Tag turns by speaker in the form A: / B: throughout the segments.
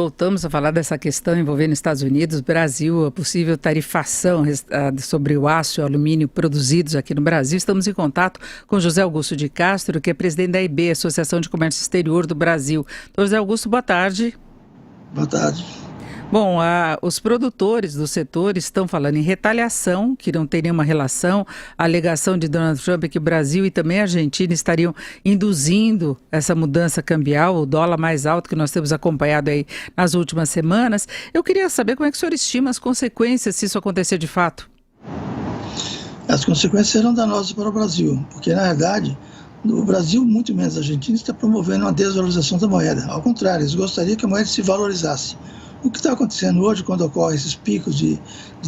A: Voltamos a falar dessa questão envolvendo Estados Unidos, Brasil, a possível tarifação sobre o aço e o alumínio produzidos aqui no Brasil. Estamos em contato com José Augusto de Castro, que é presidente da AIB, Associação de Comércio Exterior do Brasil. Então, José Augusto, boa tarde.
B: Boa tarde.
A: Bom, os produtores do setor estão falando em retaliação, que não tem nenhuma relação. A alegação de Donald Trump é que o Brasil e também a Argentina estariam induzindo essa mudança cambial, o dólar mais alto que nós temos acompanhado aí nas últimas semanas. Eu queria saber como é que o senhor estima as consequências se isso acontecer de fato.
B: As consequências serão danosas para o Brasil, porque na verdade o Brasil, muito menos a Argentina, está promovendo uma desvalorização da moeda. Ao contrário, eles gostariam que a moeda se valorizasse. O que está acontecendo hoje, quando ocorrem esses picos de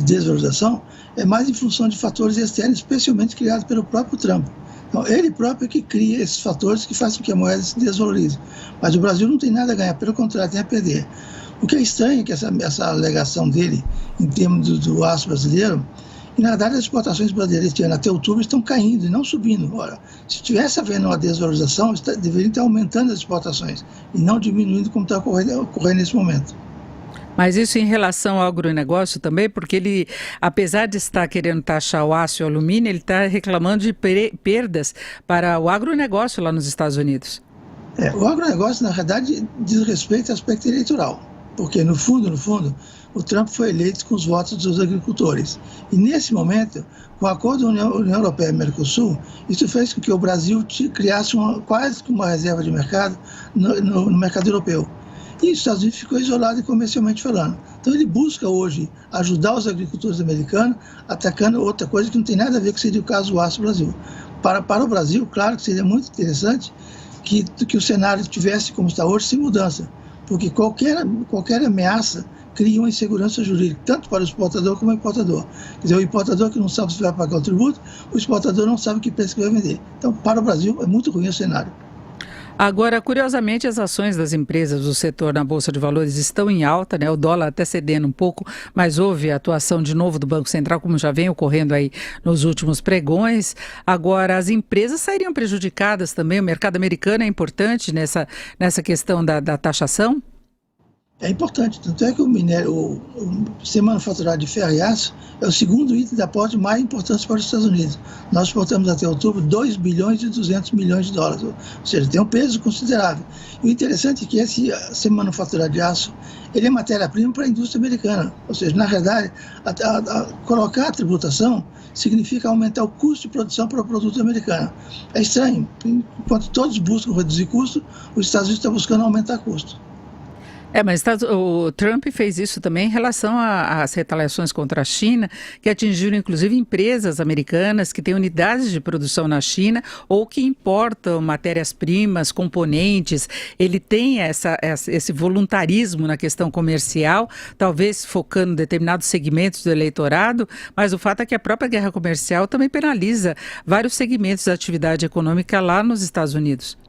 B: desvalorização, é mais em função de fatores externos, especialmente criados pelo próprio Trump. Então, ele próprio é que cria esses fatores que fazem com que a moeda se desvalorize. Mas o Brasil não tem nada a ganhar, pelo contrário, tem a perder. O que é estranho é que essa alegação dele, em termos do aço brasileiro, e na verdade as exportações brasileiras este ano até outubro estão caindo e não subindo. Ora, se estivesse havendo uma desvalorização, deveria estar aumentando as exportações e não diminuindo como está ocorrendo nesse momento.
A: Mas isso em relação ao agronegócio também, porque ele, apesar de estar querendo taxar o aço e o alumínio, ele está reclamando de perdas para o agronegócio lá nos Estados Unidos.
B: O agronegócio, na verdade, diz respeito ao aspecto eleitoral, porque no fundo, o Trump foi eleito com os votos dos agricultores. E nesse momento, com o acordo da União Europeia e Mercosul, isso fez com que o Brasil criasse quase que uma reserva de mercado no mercado europeu. E os Estados Unidos ficou isolado comercialmente falando. Então ele busca hoje ajudar os agricultores americanos, atacando outra coisa que não tem nada a ver com seria o caso do aço do Brasil. Para o Brasil, claro que seria muito interessante que o cenário tivesse como está hoje, sem mudança. Porque qualquer ameaça cria uma insegurança jurídica, tanto para o exportador como o importador. Quer dizer, o importador que não sabe se vai pagar o tributo, o exportador não sabe que preço que vai vender. Então, para o Brasil, é muito ruim o cenário.
A: Agora, curiosamente, as ações das empresas do setor na Bolsa de Valores estão em alta, né? O dólar até cedendo um pouco, mas houve a atuação de novo do Banco Central, como já vem ocorrendo aí nos últimos pregões. Agora, as empresas sairiam prejudicadas também. O mercado americano é importante nessa questão da taxação?
B: É importante, tanto é que o sistema manufaturado de ferro e aço é o segundo item de aporte mais importante para os Estados Unidos. Nós exportamos até outubro 2 bilhões e 200 milhões de dólares, ou seja, tem um peso considerável. E o interessante é que esse sistema manufaturado de aço, ele é matéria-prima para a indústria americana, ou seja, na realidade, colocar a tributação significa aumentar o custo de produção para o produto americano. É estranho, enquanto todos buscam reduzir custo, os Estados Unidos estão buscando aumentar custo.
A: Mas o Trump fez isso também em relação às retaliações contra a China, que atingiram inclusive empresas americanas que têm unidades de produção na China ou que importam matérias-primas, componentes. Ele tem esse voluntarismo na questão comercial, talvez focando em determinados segmentos do eleitorado, mas o fato é que a própria guerra comercial também penaliza vários segmentos da atividade econômica lá nos Estados Unidos.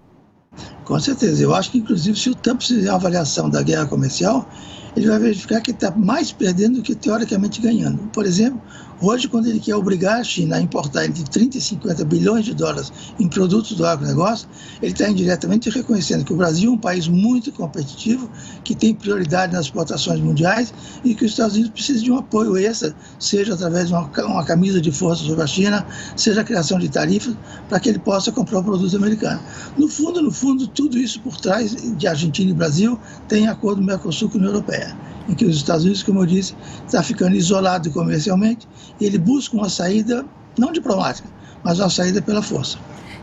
B: Com certeza. Eu acho que, inclusive, se o Trump fizer uma avaliação da guerra comercial, ele vai verificar que está mais perdendo do que teoricamente ganhando. Por exemplo, hoje, quando ele quer obrigar a China a importar entre 30 e 50 bilhões de dólares em produtos do agronegócio, ele está indiretamente reconhecendo que o Brasil é um país muito competitivo, que tem prioridade nas exportações mundiais e que os Estados Unidos precisam de um apoio extra, seja através de uma camisa de força sobre a China, seja a criação de tarifas, para que ele possa comprar o produto americano. No fundo, tudo isso por trás de Argentina e Brasil tem acordo do Mercosul com a União Europeia, em que os Estados Unidos, como eu disse, está ficando isolado comercialmente e ele busca uma saída, não diplomática, mas uma saída pela força.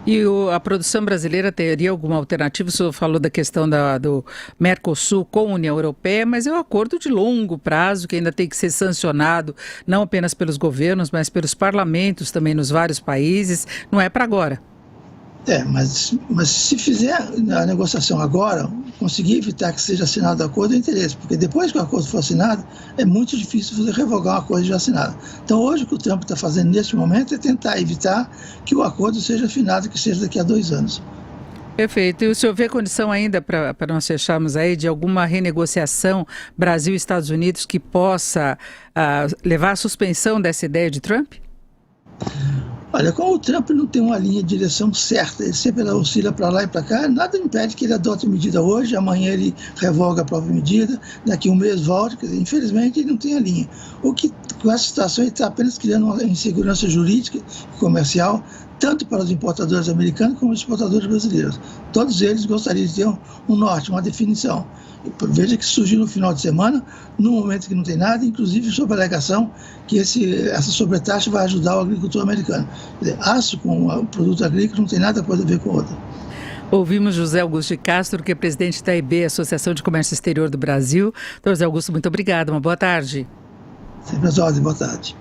A: E a produção brasileira teria alguma alternativa? O senhor falou da questão do Mercosul com a União Europeia, mas é um acordo de longo prazo que ainda tem que ser sancionado, não apenas pelos governos, mas pelos parlamentos também nos vários países. Não é para agora.
B: Mas se fizer a negociação agora, conseguir evitar que seja assinado o acordo é interesse, porque depois que o acordo for assinado, é muito difícil você revogar um acordo já assinado. Então hoje o que o Trump está fazendo nesse momento é tentar evitar que o acordo seja assinado, que seja daqui a 2 anos.
A: Perfeito. E o senhor vê condição ainda, para nós fecharmos aí, de alguma renegociação Brasil e Estados Unidos que possa levar à suspensão dessa ideia de Trump?
B: Olha, como o Trump não tem uma linha de direção certa, ele sempre oscila para lá e para cá, nada impede que ele adote medida hoje, amanhã ele revoga a própria medida, daqui a um mês volta, quer dizer, infelizmente ele não tem a linha. O que, com essa situação, ele está apenas criando uma insegurança jurídica e comercial, tanto para os importadores americanos como os exportadores brasileiros. Todos eles gostariam de ter um norte, uma definição. Veja que surgiu no final de semana, num momento que não tem nada, inclusive sob a alegação que essa sobretaxa vai ajudar o agricultor americano. Quer dizer, aço com produto agrícola não tem nada a ver com o outro.
A: Ouvimos José Augusto de Castro, que é presidente da AEB, Associação de Comércio Exterior do Brasil. Doutor José Augusto, muito obrigado. Uma boa tarde.
B: Sempre às ordens, boa tarde.